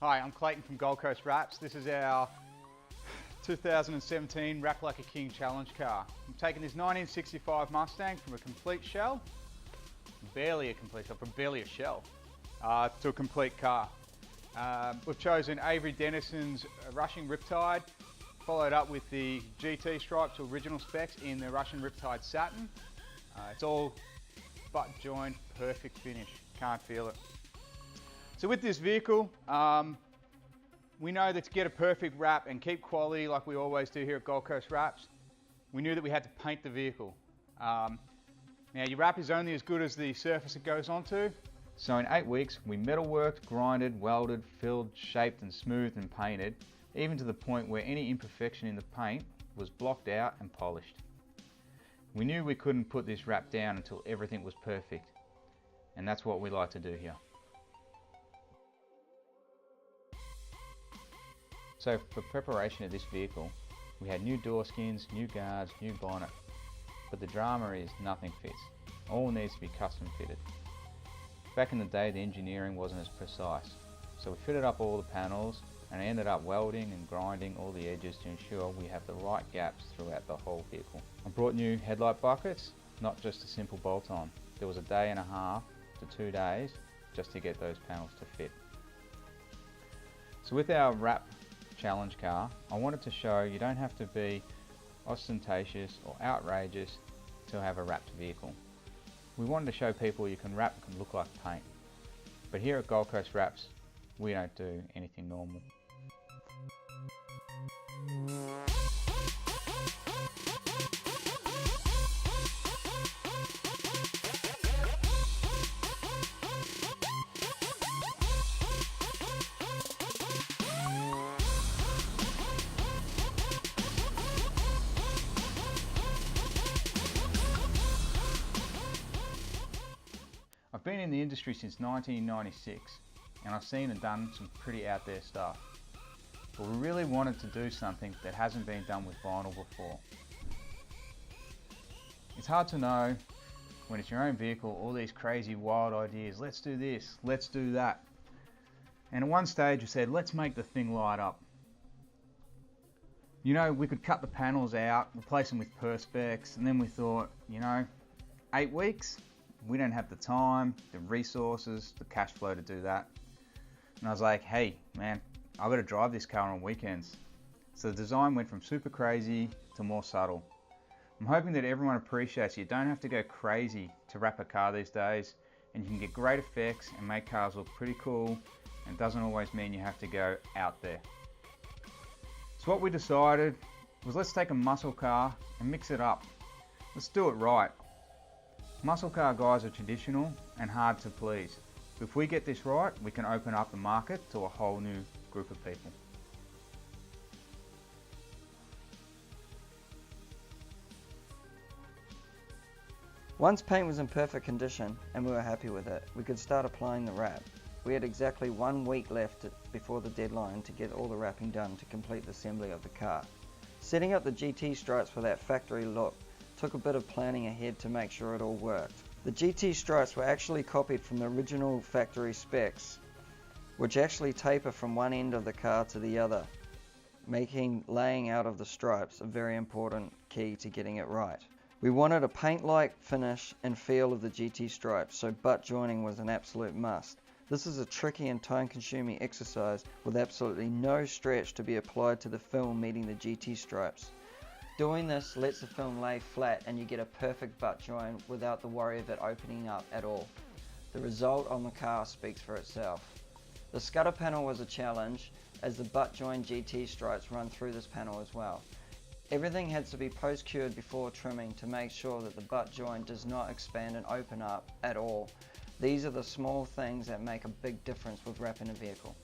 Hi, I'm Clayton from Gold Coast Wraps. This is our 2017 Wrap Like a King Challenge car. I'm taking this 1965 Mustang from a complete shell, barely a complete shell, from barely a shell, to a complete car. We've chosen Avery Denison's Russian Riptide, followed up with the GT stripes, original specs in the Russian Riptide Satin. It's all butt joined, perfect finish, can't feel it. So with this vehicle, we know that to get a perfect wrap and keep quality like we always do here at Gold Coast Wraps, we knew that we had to paint the vehicle. Now your wrap is only as good as the surface it goes onto. So in 8 weeks, we metalworked, grinded, welded, filled, shaped and smoothed and painted, even to the point where any imperfection in the paint was blocked out and polished. We knew we couldn't put this wrap down until everything was perfect, and that's what we like to do here. So for preparation of this vehicle, we had new door skins, new guards, new bonnet, but the drama is nothing fits. All needs to be custom fitted. Back in the day, the engineering wasn't as precise, so we fitted up all the panels and I ended up welding and grinding all the edges to ensure we have the right gaps throughout the whole vehicle. I brought new headlight buckets, not just a simple bolt-on. There was a day and a half to 2 days just to get those panels to fit. So with our wrap challenge car, I wanted to show you don't have to be ostentatious or outrageous to have a wrapped vehicle. We wanted to show people you can wrap that can look like paint. But here at Gold Coast Wraps, we don't do anything normal. I've been in the industry since 1996 and I've seen and done some pretty out there stuff. But we really wanted to do something that hasn't been done with vinyl before. It's hard to know when it's your own vehicle, all these crazy wild ideas, let's do this, let's do that. And at one stage we said, let's make the thing light up. You know, we could cut the panels out, replace them with perspex, and then we thought, you know, 8 weeks? We don't have the time, the resources, the cash flow to do that. And I was like, hey man, I've got to drive this car on weekends. So the design went from super crazy to more subtle. I'm hoping that everyone appreciates you don't have to go crazy to wrap a car these days, and you can get great effects and make cars look pretty cool, and it doesn't always mean you have to go out there. So what we decided was, let's take a muscle car and mix it up. Let's do it right. Muscle car guys are traditional and hard to please. If we get this right, we can open up the market to a whole new group of people. Once paint was in perfect condition and we were happy with it, we could start applying the wrap. We had exactly 1 week left before the deadline to get all the wrapping done to complete the assembly of the car. Setting up the GT stripes for that factory look took a bit of planning ahead to make sure it all worked. The GT stripes were actually copied from the original factory specs, which actually taper from one end of the car to the other, making laying out of the stripes a very important key to getting it right. We wanted a paint-like finish and feel of the GT stripes, so butt joining was an absolute must. This is a tricky and time-consuming exercise with absolutely no stretch to be applied to the film meeting the GT stripes. Doing this lets the film lay flat and you get a perfect butt join without the worry of it opening up at all. The result on the car speaks for itself. The scudder panel was a challenge, as the butt join GT stripes run through this panel as well. Everything had to be post-cured before trimming to make sure that the butt joint does not expand and open up at all. These are the small things that make a big difference with wrapping a vehicle.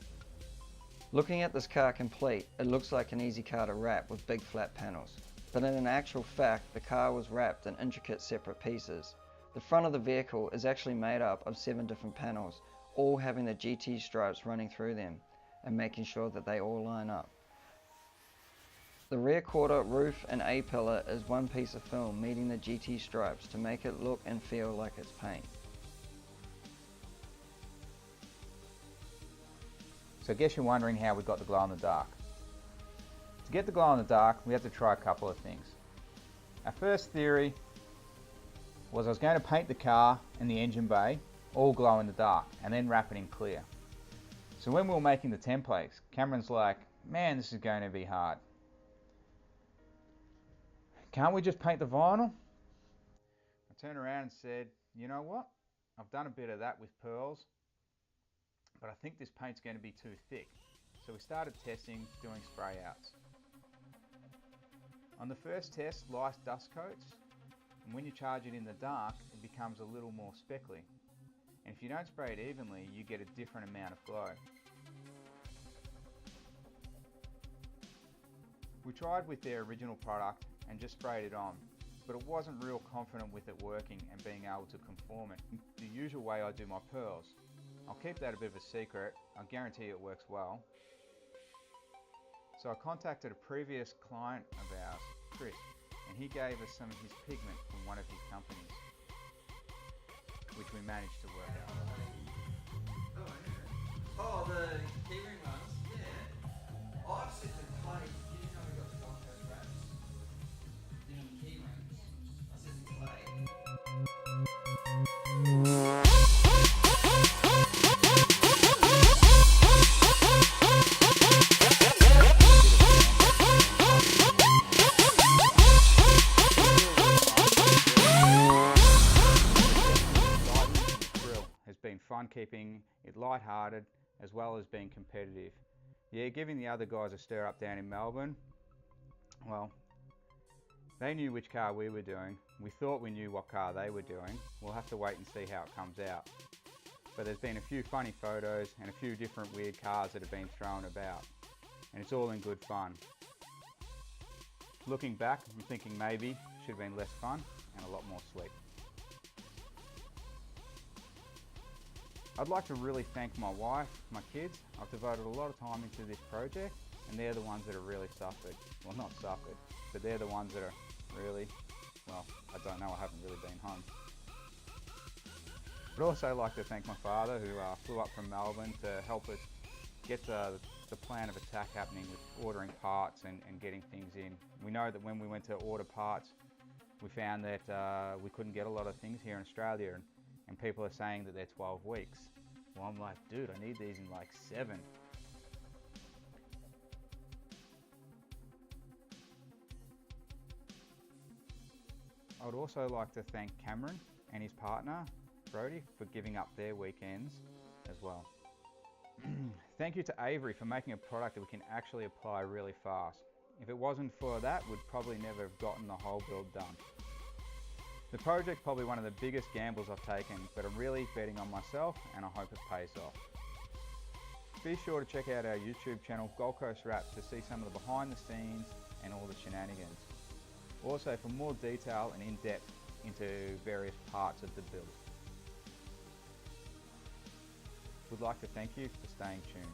Looking at this car complete, it looks like an easy car to wrap with big flat panels. But in actual fact, the car was wrapped in intricate separate pieces. The front of the vehicle is actually made up of 7 different panels, all having the GT stripes running through them and making sure that they all line up. The rear quarter, roof and A-pillar is one piece of film meeting the GT stripes to make it look and feel like it's paint. So I guess you're wondering how we got the glow in the dark. To get the glow in the dark, we had to try a couple of things. Our first theory was I was going to paint the car and the engine bay all glow in the dark and then wrap it in clear. So when we were making the templates, Cameron's like, man, this is going to be hard. Can't we just paint the vinyl? I turned around and said, you know what? I've done a bit of that with pearls, but I think this paint's going to be too thick. So we started testing, doing spray outs. On the first test, light dust coats, and when you charge it in the dark, it becomes a little more speckly. And if you don't spray it evenly, you get a different amount of glow. We tried with their original product and just sprayed it on, but it wasn't real confident with it working and being able to conform it the usual way I do my pearls. I'll keep that a bit of a secret, I guarantee it works well. So I contacted a previous client of ours, Chris, and he gave us some of his pigment from one of his companies, which we managed to work out. Oh, the keyring ones? Yeah. Oh, I've seen the clay. You didn't know we got the Gold Coast wraps? You know, the keyrings. I said the clay. Has been fun keeping it light-hearted as well as being competitive. Yeah, giving the other guys a stir up down in Melbourne, well, they knew which car we were doing. We thought we knew what car they were doing. We'll have to wait and see how it comes out. But there's been a few funny photos and a few different weird cars that have been thrown about, and it's all in good fun. Looking back, I'm thinking maybe it should have been less fun and a lot more sleep. I'd like to really thank my wife, my kids. I've devoted a lot of time into this project, and they're the ones that have really suffered. Well, not suffered, but they're the ones that are really, well, I don't know, I haven't really been home. I'd also like to thank my father, who flew up from Melbourne to help us get the plan of attack happening with ordering parts and getting things in. We know that when we went to order parts, we found that we couldn't get a lot of things here in Australia, and people are saying that they're 12 weeks. Well, I'm like, dude, I need these in like 7. I would also like to thank Cameron and his partner, Brody, for giving up their weekends as well. Thank you to Avery for making a product that we can actually apply really fast. If it wasn't for that, we'd probably never have gotten the whole build done. The project's probably one of the biggest gambles I've taken, but I'm really betting on myself and I hope it pays off. Be sure to check out our YouTube channel, Gold Coast Wrap, to see some of the behind the scenes and all the shenanigans. Also for more detail and in-depth into various parts of the build. Would like to thank you for staying tuned.